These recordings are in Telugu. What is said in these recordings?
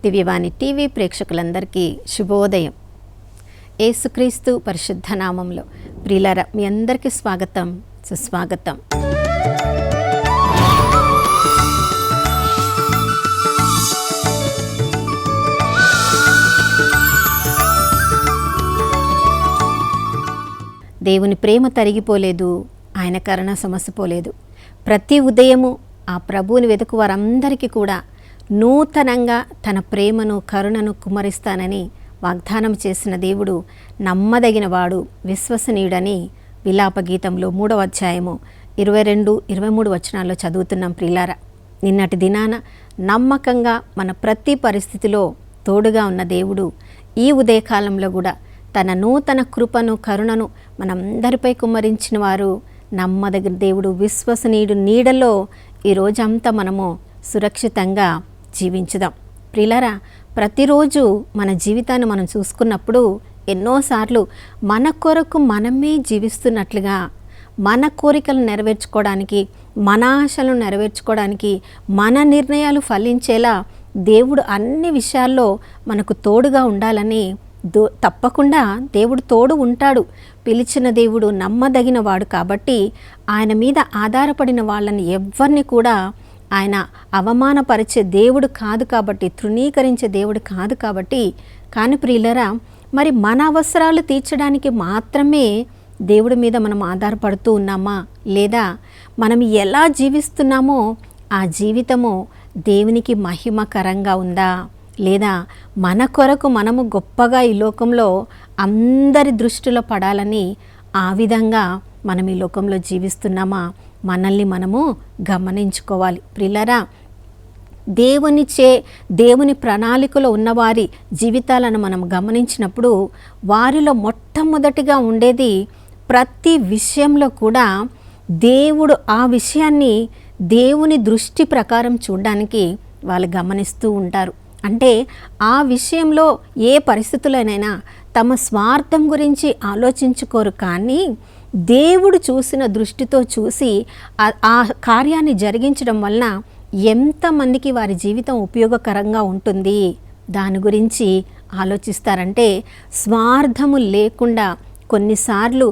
దివ్యవాణి టీవీ ప్రేక్షకులందరికీ శుభోదయం. యేసుక్రీస్తు పరిశుద్ధ నామంలో ప్రియులారా, మీ అందరికీ స్వాగతం, సుస్వాగతం. దేవుని ప్రేమ తరిగిపోలేదు, ఆయన కరుణ సమసిపోలేదు. ప్రతి ఉదయము ఆ ప్రభువుని వెతుకు వారందరికీ కూడా నూతనంగా తన ప్రేమను కరుణను కుమ్మరిస్తానని వాగ్దానం చేసిన దేవుడు నమ్మదగిన వాడు, విశ్వసనీయుడని విలాప గీతంలో 3వ అధ్యాయము 22-23 వచనాల్లో చదువుతున్నాం. ప్రియులారా, నిన్నటి దినాన నమ్మకంగా మన ప్రతి పరిస్థితిలో తోడుగా ఉన్న దేవుడు ఈ ఉదయకాలంలో కూడా తన నూతన కృపను కరుణను మనందరిపై కుమ్మరించిన వారు నమ్మదగిన దేవుడు, విశ్వసనీయుడు నీడలో ఈ రోజంతా మనము సురక్షితంగా జీవించుదాం. ప్రియులారా, ప్రతిరోజు మన జీవితాన్ని మనం చూసుకున్నప్పుడు ఎన్నోసార్లు మన కొరకు మనమే జీవిస్తున్నట్లుగా, మన కోరికలు నెరవేర్చుకోవడానికి, మన ఆశలను నెరవేర్చుకోవడానికి, మన నిర్ణయాలు ఫలించేలా దేవుడు అన్ని విషయాల్లో మనకు తోడుగా ఉండాలని తప్పకుండా దేవుడు తోడు ఉంటాడు. పిలిచిన దేవుడు నమ్మదగిన వాడు కాబట్టి ఆయన మీద ఆధారపడిన వాళ్ళని ఎవ్వరిని కూడా ఆయన అవమానపరిచే దేవుడు కాదు కాబట్టి, తృణీకరించే దేవుడు కాదు కాబట్టి. కానీ ప్రియులరా, మరి మన అవసరాలు తీర్చడానికి మాత్రమే దేవుడి మీద మనం ఆధారపడుతూ ఉన్నామా, లేదా మనం ఎలా జీవిస్తున్నామో ఆ జీవితము దేవునికి మహిమకరంగా ఉందా, లేదా మన కొరకు మనము గొప్పగా ఈ లోకంలో అందరి దృష్టిలో పడాలని ఆ విధంగా మనం ఈ లోకంలో జీవిస్తున్నామా, మనల్ని మనము గమనించుకోవాలి. ప్రియులారా, దేవుని ప్రణాళికలో ఉన్నవారి జీవితాలను మనం గమనించినప్పుడు వారిలో మొట్టమొదటిగా ఉండేది ప్రతి విషయంలో కూడా దేవుడు ఆ విషయాన్ని దేవుని దృష్టి ప్రకారం చూడడానికి వాళ్ళు గమనిస్తూ ఉంటారు. అంటే ఆ విషయంలో ఏ పరిస్థితులనైనా తమ స్వార్థం గురించి ఆలోచించుకోరు, కానీ దేవుడు చూసిన దృష్టితో చూసి ఆ కార్యాన్ని జరిగించడం వలన ఎంతమందికి వారి జీవితం ఉపయోగకరంగా ఉంటుంది దాని గురించి ఆలోచిస్తారంటే, స్వార్థము లేకుండా కొన్నిసార్లు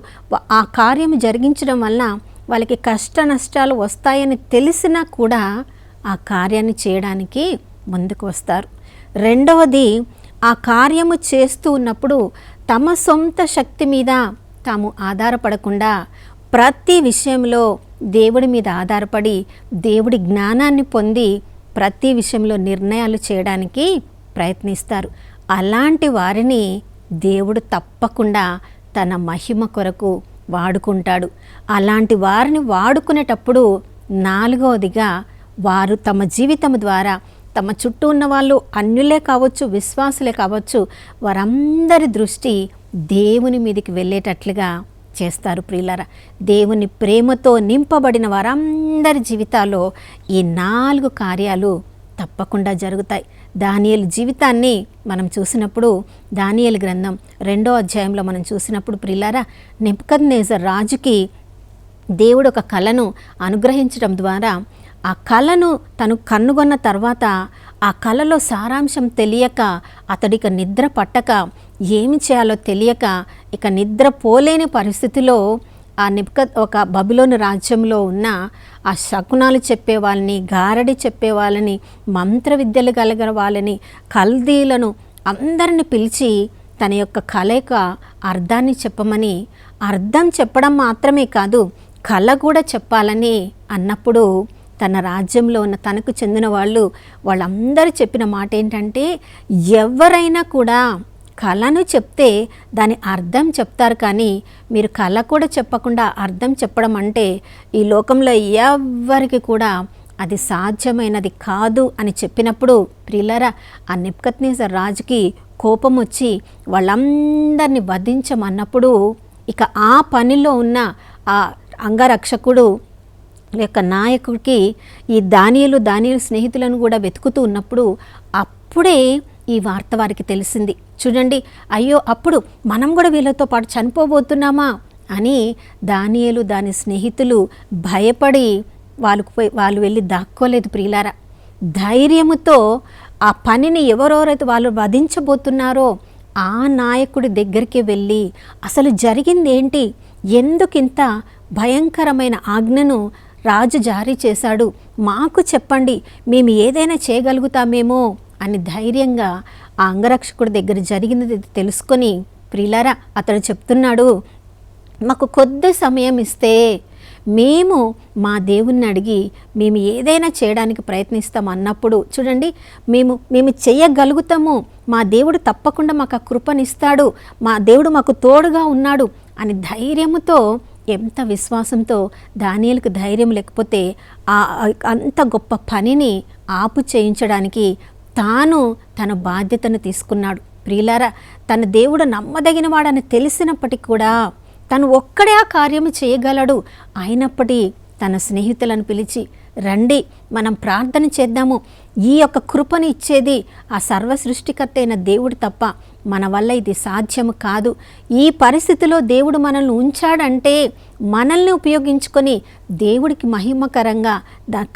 ఆ కార్యం జరిగించడం వలన వాళ్ళకి కష్ట నష్టాలు వస్తాయని తెలిసినా కూడా ఆ కార్యాన్ని చేయడానికి ముందుకు వస్తారు. రెండవది, ఆ కార్యము చేస్తూ ఉన్నప్పుడు తమ సొంత శక్తి మీద తాము ఆధారపడకుండా ప్రతి విషయంలో దేవుడి మీద ఆధారపడి దేవుడి జ్ఞానాన్ని పొంది ప్రతి విషయంలో నిర్ణయాలు చేయడానికి ప్రయత్నిస్తారు. అలాంటి వారిని దేవుడు తప్పకుండా తన మహిమ కొరకు వాడుకుంటాడు. అలాంటి వారిని వాడుకునేటప్పుడు నాలుగవదిగా, వారు తమ జీవితం ద్వారా తమ చుట్టూ ఉన్న వాళ్ళు అన్యులే కావచ్చు, విశ్వాసులే కావచ్చు, వారందరి దృష్టి దేవుని మీదకి వెళ్ళేటట్లుగా చేస్తారు. ప్రియులారా, దేవుని ప్రేమతో నింపబడిన వారందరి జీవితాల్లో ఈ 4 కార్యాలు తప్పకుండా జరుగుతాయి. దానియేలు జీవితాన్ని మనం చూసినప్పుడు, దానియేలు గ్రంథం 2వ అధ్యాయంలో మనం చూసినప్పుడు ప్రియులారా, నెబుకద్నెజర్ రాజుకి దేవుడు ఒక కళను అనుగ్రహించడం ద్వారా ఆ కళను తను కనుగొన్న తర్వాత ఆ కళలో సారాంశం తెలియక, అతడిక నిద్ర పట్టక, ఏమి చేయాలో తెలియక, ఇక నిద్ర పోలేని పరిస్థితిలో ఒక బబులోను రాజ్యంలో ఉన్న ఆ శకునాలు చెప్పే వాళ్ళని, గారడి చెప్పే వాళ్ళని, మంత్ర విద్యలు కలిగిన వాళ్ళని, కల్దీలను అందరిని పిలిచి తన యొక్క కళ యొక్క అర్థాన్ని చెప్పమని, అర్థం చెప్పడం మాత్రమే కాదు కళ కూడా చెప్పాలని అన్నప్పుడు, తన రాజ్యంలో ఉన్న తనకు చెందిన వాళ్ళందరూ చెప్పిన మాట ఏంటంటే, ఎవరైనా కూడా కళను చెప్తే దాని అర్థం చెప్తారు, కానీ మీరు కళ కూడా చెప్పకుండా అర్థం చెప్పడం అంటే ఈ లోకంలో ఎవ్వరికి కూడా అది సాధ్యమైనది కాదు అని చెప్పినప్పుడు ప్రియులారా, ఆ నెబుకద్నెజర్ రాజుకి కోపం వచ్చి వాళ్ళందరినీ వధించమన్నప్పుడు, ఇక ఆ పనిలో ఉన్న ఆ అంగరక్షకుడు యొక్క నాయకుడికి ఈ దానియేలు స్నేహితులను కూడా వెతుకుతూ ఉన్నప్పుడు అప్పుడే ఈ వార్త వారికి తెలిసింది. చూడండి, అయ్యో అప్పుడు మనం కూడా వీళ్ళతో పాటు చనిపోబోతున్నామా అని దానియేలు దాని స్నేహితులు భయపడి వాళ్ళు వెళ్ళి దాక్కోలేదు. ప్రియులారా, ధైర్యముతో ఆ పనిని ఎవరెవరైతే వాళ్ళు వధించబోతున్నారో ఆ నాయకుడి దగ్గరికి వెళ్ళి అసలు జరిగింది ఏంటి, ఎందుకింత భయంకరమైన ఆజ్ఞను రాజు జారీ చేశాడు, మాకు చెప్పండి, మేము ఏదైనా చేయగలుగుతామేమో అని ధైర్యంగా ఆ అంగరక్షకుడి దగ్గర జరిగినది తెలుసుకొని ప్రియులారా అతడు చెప్తున్నాడు, మాకు కొద్ది సమయం ఇస్తే మేము మా దేవుణ్ణి అడిగి మేము ఏదైనా చేయడానికి ప్రయత్నిస్తాం అన్నప్పుడు చూడండి, మేము చేయగలుగుతాము, మా దేవుడు తప్పకుండా మాకు ఆ కృపనిస్తాడు, మా దేవుడు మాకు తోడుగా ఉన్నాడు అని ధైర్యముతో, ఎంత విశ్వాసంతో దానియేలుకు ధైర్యం లేకపోతే అంత గొప్ప పనిని ఆపు చేయించడానికి తాను తన బాధ్యతను తీసుకున్నాడు. ప్రియులారా, తన దేవుడు నమ్మదగిన వాడని తెలిసినప్పటికీ కూడా తను ఒక్కడే ఆ కార్యము చేయగలడు. అయినప్పటికీ తన స్నేహితులను పిలిచి, రండి మనం ప్రార్థన చేద్దాము, ఈ యొక్క కృపను ఇచ్చేది ఆ సర్వ సృష్టికర్త అయిన దేవుడు తప్ప మన వల్ల ఇది సాధ్యము కాదు. ఈ పరిస్థితిలో దేవుడు మనల్ని ఉంచాడంటే మనల్ని ఉపయోగించుకొని దేవుడికి మహిమకరంగా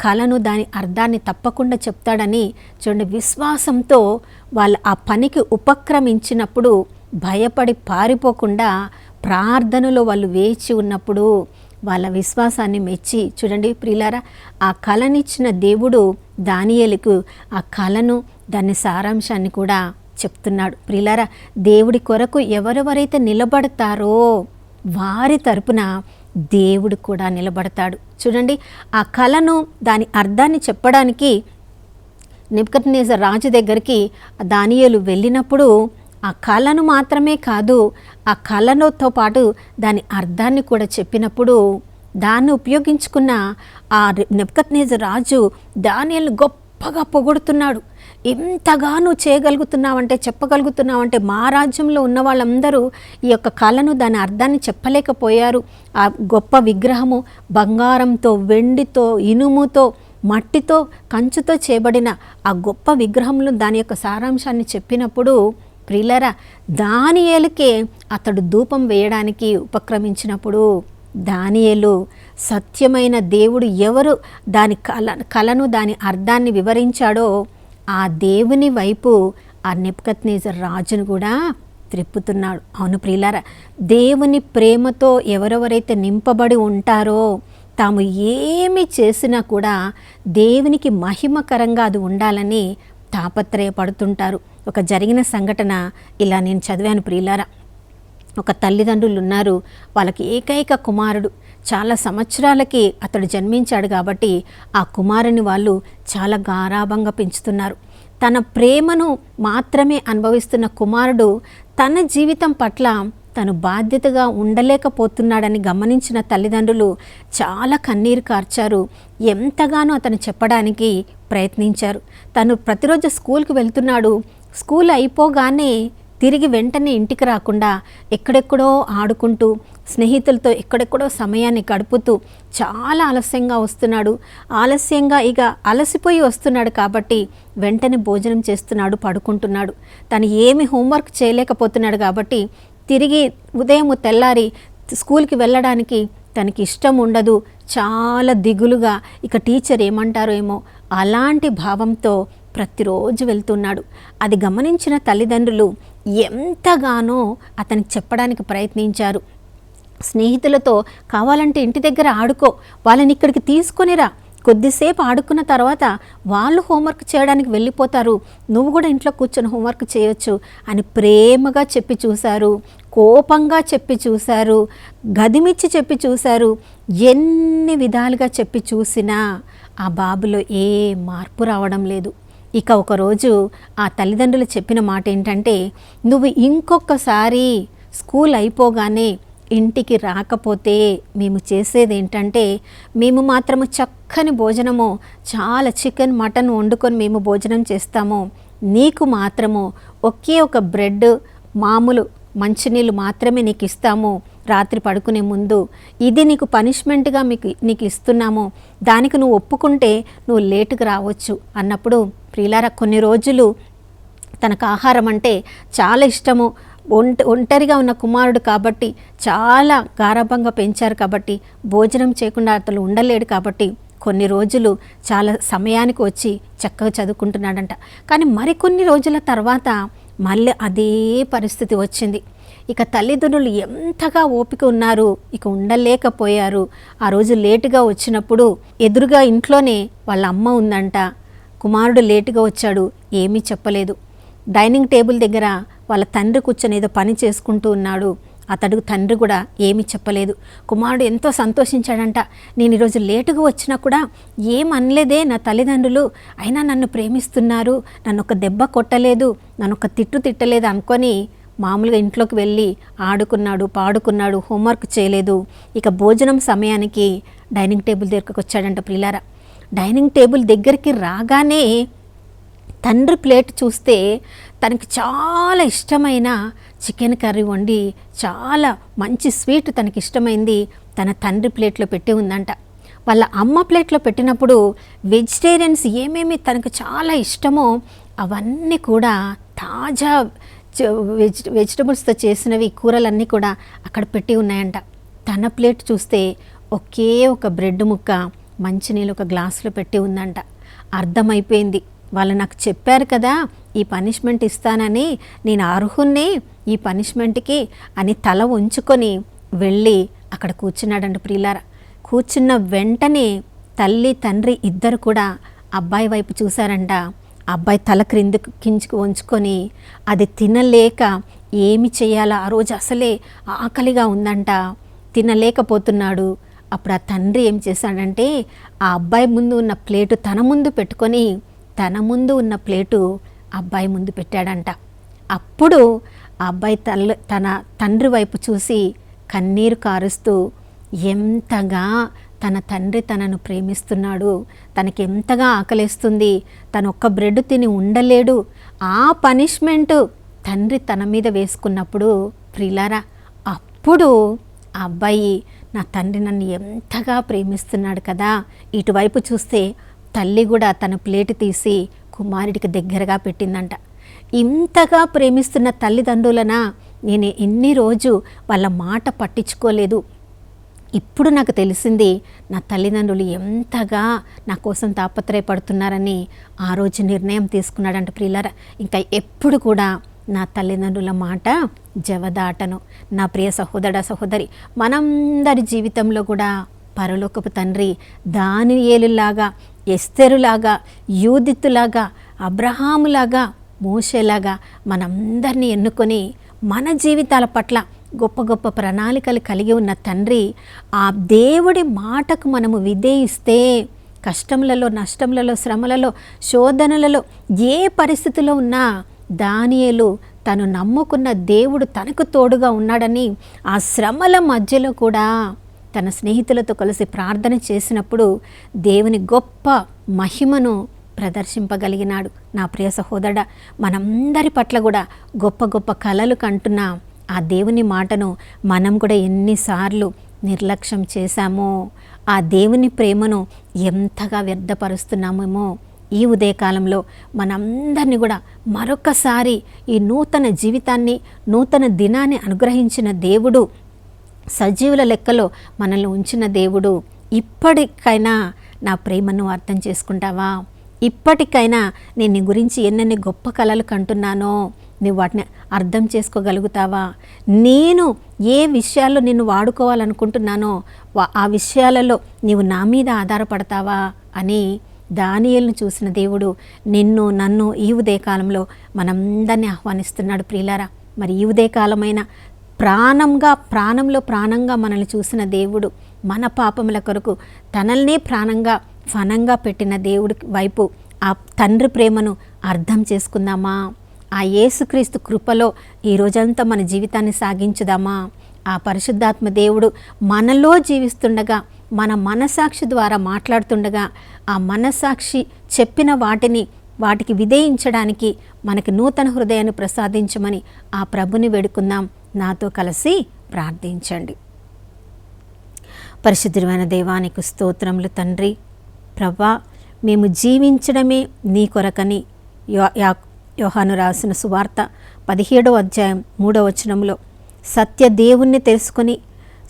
కళను దాని అర్థాన్ని తప్పకుండా చెప్తాడని చూడండి విశ్వాసంతో వాళ్ళు ఆ పనికి ఉపక్రమించినప్పుడు భయపడి పారిపోకుండా ప్రార్థనలో వాళ్ళు వేచి ఉన్నప్పుడు వాళ్ళ విశ్వాసాన్ని మెచ్చి చూడండి ప్రియులారా, ఆ కళనిచ్చిన దేవుడు దానియేలుకు ఆ కళను దాని సారాంశాన్ని కూడా చెప్తున్నాడు. ప్రియులారా, దేవుడి కొరకు ఎవరెవరైతే నిలబడతారో వారి తరపున దేవుడు కూడా నిలబడతాడు. చూడండి, ఆ కళను దాని అర్థాన్ని చెప్పడానికి నెబుకద్నెజర్ రాజు దగ్గరికి దానియేలు వెళ్ళినప్పుడు ఆ కళను మాత్రమే కాదు, ఆ కళతో పాటు దాని అర్థాన్ని కూడా చెప్పినప్పుడు దాన్ని ఉపయోగించుకున్న ఆ నెబుకద్నెజర్ రాజు దానియేలును గొప్పగా పొగుడుతున్నాడు. ఎంతగా నువ్వు చేయగలుగుతున్నావంటే, చెప్పగలుగుతున్నావంటే మా రాజ్యంలో ఉన్న వాళ్ళందరూ ఈ యొక్క కళను దాని అర్థాన్ని చెప్పలేకపోయారు. ఆ గొప్ప విగ్రహము బంగారంతో, వెండితో, ఇనుముతో, మట్టితో, కంచుతో చేయబడిన ఆ గొప్ప విగ్రహంలో దాని యొక్క సారాంశాన్ని చెప్పినప్పుడు ప్రియులారా, దానియేలుకే అతడు ధూపం వేయడానికి ఉపక్రమించినప్పుడు దానియేలు సత్యమైన దేవుడు ఎవరు దాని కళను దాని అర్థాన్ని వివరించాడో ఆ దేవుని వైపు ఆ నెబుకద్నెజర్ రాజును కూడా త్రిప్పుతున్నాడు. అవును ప్రియులారా, దేవుని ప్రేమతో ఎవరెవరైతే నింపబడి ఉంటారో తాము ఏమి చేసినా కూడా దేవునికి మహిమకరంగా అది ఉండాలని తాపత్రయపడుతుంటారు. ఒక జరిగిన సంఘటన ఇలా నేను చదివాను ప్రియులారా. ఒక తల్లిదండ్రులు ఉన్నారు, వాళ్ళకి ఏకైక కుమారుడు. చాలా సంవత్సరాలకి అతడు జన్మించాడు కాబట్టి ఆ కుమారుని వాళ్ళు చాలా గారాబంగా పెంచుతున్నారు. తన ప్రేమను మాత్రమే అనుభవిస్తున్న కుమారుడు తన జీవితం పట్ల తను బాధ్యతగా ఉండలేకపోతున్నాడని గమనించిన తల్లిదండ్రులు చాలా కన్నీరు కార్చారు. ఎంతగానో అతను చెప్పడానికి ప్రయత్నించారు. తను ప్రతిరోజు స్కూల్కి వెళ్తున్నాడు. స్కూల్ అయిపోగానే తిరిగి వెంటనే ఇంటికి రాకుండా ఎక్కడెక్కడో ఆడుకుంటూ స్నేహితులతో ఎక్కడెక్కడో సమయాన్ని గడుపుతూ చాలా ఆలస్యంగా వస్తున్నాడు. ఆలస్యంగా ఇక అలసిపోయి వస్తున్నాడు కాబట్టి వెంటనే భోజనం చేస్తున్నాడు, పడుకుంటున్నాడు. తను ఏమి హోంవర్క్ చేయలేకపోతున్నాడు కాబట్టి తిరిగి ఉదయం తెల్లారి స్కూల్కి వెళ్ళడానికి తనకి ఇష్టం ఉండదు. చాలా దిగులుగా ఇక టీచర్ ఏమంటారో ఏమో అలాంటి భావంతో ప్రతిరోజు వెళ్తున్నాడు. అది గమనించిన తల్లిదండ్రులు ఎంతగానో అతనికి చెప్పడానికి ప్రయత్నించారు. స్నేహితులతో కావాలంటే ఇంటి దగ్గర ఆడుకో, వాళ్ళని ఇక్కడికి తీసుకొనిరా, కొద్దిసేపు ఆడుకున్న తర్వాత వాళ్ళు హోంవర్క్ చేయడానికి వెళ్ళిపోతారు, నువ్వు కూడా ఇంట్లో కూర్చొని హోంవర్క్ చేయొచ్చు అని ప్రేమగా చెప్పి చూశారు, కోపంగా చెప్పి చూశారు, గదిమిచ్చి చెప్పి చూశారు. ఎన్ని విధాలుగా చెప్పి చూసినా ఆ బాబులో ఏ మార్పు రావడం లేదు. ఇక ఒకరోజు ఆ తల్లిదండ్రులు చెప్పిన మాట ఏంటంటే, నువ్వు ఇంకొకసారి స్కూల్ అయిపోగానే ఇంటికి రాకపోతే మేము చేసేది ఏంటంటే, మేము మాత్రము చక్కని భోజనము, చాలా చికెన్ మటన్ వండుకొని మేము భోజనం చేస్తాము, నీకు మాత్రము ఒకే ఒక బ్రెడ్, మామూలు మంచినీళ్ళు మాత్రమే నీకు ఇస్తాము రాత్రి పడుకునే ముందు. ఇది నీకు పనిష్మెంట్గా నీకు ఇస్తున్నాము, దానికి నువ్వు ఒప్పుకుంటే నువ్వు లేటుగా రావచ్చు అన్నప్పుడు ప్రియులారా, కొన్ని రోజులు తనకు ఆహారం అంటే చాలా ఇష్టము. ఒంటరిగా ఉన్న కుమారుడు కాబట్టి, చాలా గారాబంగా పెంచారు కాబట్టి, భోజనం చేయకుండా అతను ఉండలేడు కాబట్టి కొన్ని రోజులు చాలా సమయానికి వచ్చి చక్కగా చదువుకుంటున్నాడంట. కానీ మరికొన్ని రోజుల తర్వాత మళ్ళీ అదే పరిస్థితి వచ్చింది. ఇక తల్లిదండ్రులు ఎంతగా ఓపిక ఉన్నారు, ఇక ఉండలేకపోయారు. ఆ రోజు లేటుగా వచ్చినప్పుడు ఎదురుగా ఇంట్లోనే వాళ్ళ అమ్మ ఉందంట. కుమారుడు లేటుగా వచ్చాడు, ఏమీ చెప్పలేదు. డైనింగ్ టేబుల్ దగ్గర వాళ్ళ తండ్రి కూర్చొని ఏదో పని చేసుకుంటూ ఉన్నాడు. అతడు తండ్రి కూడా ఏమీ చెప్పలేదు. కుమారుడు ఎంతో సంతోషించాడంట. నేను ఈరోజు లేటుగా వచ్చినా కూడా ఏమనలేదే నా తల్లిదండ్రులు, అయినా నన్ను ప్రేమిస్తున్నారు, నన్ను ఒక దెబ్బ కొట్టలేదు, నన్ను ఒక తిట్టు తిట్టలేదు అనుకొని మామూలుగా ఇంట్లోకి వెళ్ళి ఆడుకున్నాడు, పాడుకున్నాడు, హోంవర్క్ చేయలేదు. ఇక భోజనం సమయానికి డైనింగ్ టేబుల్ దగ్గరికి వచ్చాడంట ప్రియులారా. డైనింగ్ టేబుల్ దగ్గరికి రాగానే తండ్రి ప్లేట్ చూస్తే తనకి చాలా ఇష్టమైన చికెన్ కర్రీ వండి చాలా మంచి స్వీట్ తనకి ఇష్టమైంది తన తండ్రి ప్లేట్లో పెట్టి ఉందంట. వాళ్ళ అమ్మ ప్లేట్లో పెట్టినప్పుడు వెజిటేరియన్స్ ఏమేమి తనకు చాలా ఇష్టమో అవన్నీ కూడా తాజా వెజిటబుల్స్తో చేసినవి కూరలన్నీ కూడా అక్కడ పెట్టి ఉన్నాయంట. తన ప్లేట్ చూస్తే ఒకే ఒక బ్రెడ్ ముక్క మంచినీళ్ళు ఒక గ్లాసులో పెట్టి ఉందంట. అర్థమైపోయింది, వాళ్ళు నాకు చెప్పారు కదా ఈ పనిష్మెంట్ ఇస్తానని, నేను అర్హున్నే ఈ పనిష్మెంట్కి అని తల ఉంచుకొని వెళ్ళి అక్కడ కూర్చున్నాడంట ప్రియులారా. కూర్చున్న వెంటనే తల్లి తండ్రి ఇద్దరు కూడా అబ్బాయి వైపు చూశారంట. అబ్బాయి తల కించుకు ఉంచుకొని అది తినలేక ఏమి చేయాలో ఆ రోజు అసలే ఆకలిగా ఉందంట, తినలేకపోతున్నాడు. అప్పుడు ఆ తండ్రి ఏం చేశాడంటే ఆ అబ్బాయి ముందు ఉన్న ప్లేటు తన ముందు పెట్టుకొని తన ముందు ఉన్న ప్లేటు అబ్బాయి ముందు పెట్టాడంట. అప్పుడు ఆ అబ్బాయి తన తండ్రి వైపు చూసి కన్నీరు కారుస్తూ ఎంతగా తన తండ్రి తనను ప్రేమిస్తున్నాడు, తనకి ఎంతగా ఆకలిస్తుంది, తను ఒక్క బ్రెడ్ తిని ఉండలేడు, ఆ పనిష్మెంటు తండ్రి తన మీద వేసుకున్నప్పుడు ప్రియులారా అప్పుడు ఆ అబ్బాయి నా తండ్రి నన్ను ఎంతగా ప్రేమిస్తున్నాడు కదా. ఇటువైపు చూస్తే తల్లి కూడా తన ప్లేటు తీసి కుమారుడికి దగ్గరగా పెట్టిందంట. ఇంతగా ప్రేమిస్తున్న తల్లిదండ్రులనా నేను ఎన్ని రోజు వాళ్ళ మాట పట్టించుకోలేదు. ఇప్పుడు నాకు తెలిసింది నా తల్లిదండ్రులు ఎంతగా నా కోసం తాపత్రయపడుతున్నారని ఆ రోజు నిర్ణయం తీసుకున్నాడంట ప్రియులారా. ఇంకా ఎప్పుడు కూడా నా తల్లిదండ్రుల మాట జవదాటను. నా ప్రియ సహోదర సహోదరి, మనందరి జీవితంలో కూడా పరలోకపు తండ్రి దానియేలులాగా, ఎస్తెరులాగా, యూదిత్తులాగా, అబ్రహాములాగా, మోషేలాగా మనందరినీ ఎన్నుకొని మన జీవితాల పట్ల గొప్ప గొప్ప ప్రణాళికలు కలిగి ఉన్న తండ్రి, ఆ దేవుడి మాటకు మనము విధేయిస్తే కష్టములలో, నష్టములలో, శ్రమలలో, శోధనలలో ఏ పరిస్థితిలో ఉన్నా దానియేలు తను నమ్ముకున్న దేవుడు తనకు తోడుగా ఉన్నాడని ఆ శ్రమల మధ్యలో కూడా తన స్నేహితులతో కలిసి ప్రార్థన చేసినప్పుడు దేవుని గొప్ప మహిమను ప్రదర్శింపగలిగినాడు. నా ప్రియ సహోదరుడా, మనందరి పట్ల కూడా గొప్ప గొప్ప కలలు కంటున్న ఆ దేవుని మాటను మనం కూడా ఎన్నిసార్లు నిర్లక్ష్యం చేశామో, ఆ దేవుని ప్రేమను ఎంతగా వ్యర్థపరుస్తున్నామేమో ఈ ఉదయకాలంలో మనందరినీ కూడా మరొకసారి ఈ నూతన జీవితాన్ని, నూతన దినాన్ని అనుగ్రహించిన దేవుడు, సజీవుల లెక్కలో మనల్ని ఉంచిన దేవుడు, ఇప్పటికైనా నా ప్రేమను అర్థం చేసుకుంటావా? ఇప్పటికైనా నేను నీ గురించి ఎన్నెన్ని గొప్ప కలలు కంటున్నానో నువ్వు వాటిని అర్థం చేసుకోగలుగుతావా? నేను ఏ విషయాల్లో నిన్ను వాడుకోవాలనుకుంటున్నానో ఆ విషయాలలో నీవు నా మీద ఆధారపడతావా అని దానియేలును చూసిన దేవుడు నిన్ను, నన్ను ఈ ఉదయకాలంలో మనందరినీ ఆహ్వానిస్తున్నాడు ప్రియులారా. మరి ఈ ఉదయకాలమైన ప్రాణంలో ప్రాణంగా మనల్ని చూసిన దేవుడు, మన పాపముల కొరకు తనల్నే ప్రాణంగా ఫనంగా పెట్టిన దేవుడి వైపు ఆ తండ్రి ప్రేమను అర్థం చేసుకుందామా? ఆ యేసుక్రీస్తు కృపలో ఈ రోజంతా మన జీవితాన్ని సాగించుదామా? ఆ పరిశుద్ధాత్మ దేవుడు మనలో జీవిస్తుండగా, మన మనసాక్షి ద్వారా మాట్లాడుతుండగా, ఆ మనసాక్షి చెప్పిన వాటికి విధేయించడానికి మనకి నూతన హృదయాన్ని ప్రసాదించమని ఆ ప్రభుని వేడుకుందాం. నాతో కలిసి ప్రార్థించండి. పరిశుద్ధమైన దేవానికి స్తోత్రములు తండ్రి. ప్రభా, మేము జీవించడమే నీ కొరకని యోహాను రాసిన సువార్త 17వ అధ్యాయం 3వ వచనంలో సత్య దేవుణ్ణి తెలుసుకొని,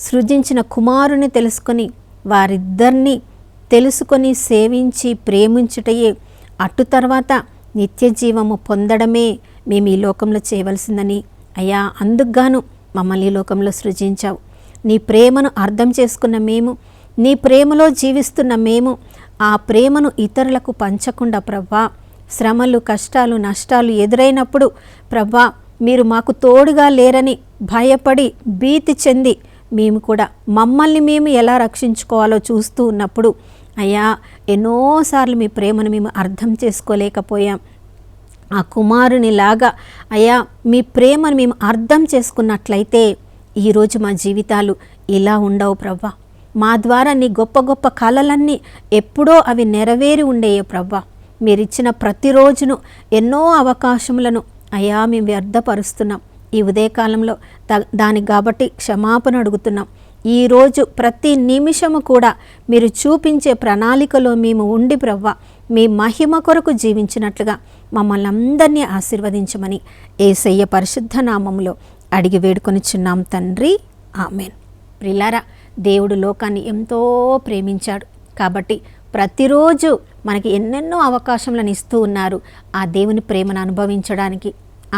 సృజించిన కుమారుని తెలుసుకొని, వారిద్దరినీ తెలుసుకొని సేవించి ప్రేమించుటయే, అటు తర్వాత నిత్య జీవము పొందడమే మేము ఈ లోకంలో చేయవలసిందని అయ్యా, అందుకుగాను మమ్మల్ని ఈ లోకంలో సృజించావు. నీ ప్రేమను అర్థం చేసుకున్న మేము, నీ ప్రేమలో జీవిస్తున్న మేము, ఆ ప్రేమను ఇతరులకు పంచకుండా ప్రభా, శ్రమలు, కష్టాలు, నష్టాలు ఎదురైనప్పుడు ప్రభా, మీరు మాకు తోడుగా లేరని భయపడి భీతి చెంది మేము కూడా మమ్మల్ని మేము ఎలా రక్షించుకోవాలో చూస్తూ ఉన్నప్పుడు అయ్యా, ఎన్నోసార్లు మీ ప్రేమను మేము అర్థం చేసుకోలేకపోయాం. ఆ కుమారునిలాగా అయ్యా, మీ ప్రేమను మేము అర్థం చేసుకున్నట్లయితే ఈరోజు మా జీవితాలు ఇలా ఉండవు ప్రభా. మా ద్వారా నీ గొప్ప గొప్ప కలలన్నీ ఎప్పుడో అవి నెరవేరి ఉండేయో ప్రభా. మీరిచ్చిన ప్రతిరోజును ఎన్నో అవకాశములను అయ్యా మేము వ్యర్థపరుస్తున్నాం. ఈ ఉదయకాలంలో దానికి కాబట్టి క్షమాపణ అడుగుతున్నాం. ఈరోజు ప్రతి నిమిషము కూడా మీరు చూపించే ప్రణాళికలో మేము ఉండి ప్రవ్వ, మీ మహిమ కొరకు జీవించినట్లుగా మమ్మల్ని అందరినీ ఆశీర్వదించమని యేసయ్య పరిశుద్ధ నామములో అడిగి వేడుకొనిచున్నాం తండ్రి, ఆమెన్. ప్రిలారా, దేవుడు లోకాన్ని ఎంతో ప్రేమించాడు కాబట్టి ప్రతిరోజు మనకి ఎన్నెన్నో అవకాశములను ఇస్తూ ఉన్నారు ఆ దేవుని ప్రేమను అనుభవించడానికి.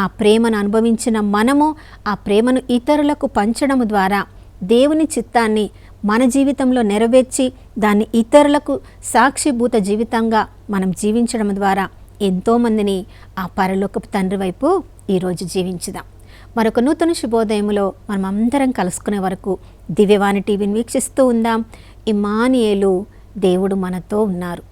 ఆ ప్రేమను అనుభవించిన మనము ఆ ప్రేమను ఇతరులకు పంచడం ద్వారా దేవుని చిత్తాన్ని మన జీవితంలో నెరవేర్చి దాన్ని ఇతరులకు సాక్షిభూత జీవితంగా మనం జీవించడం ద్వారా ఎంతోమందిని ఆ పరలోకపు తండ్రి వైపు ఈరోజు జీవించుదాం. మరొక నూతన శుభోదయములో మనం అందరం కలుసుకునే వరకు దివ్యవాణి టీవీని వీక్షిస్తూ ఉందాం. ఇమ్మానుయేలు, దేవుడు మనతో ఉన్నారు.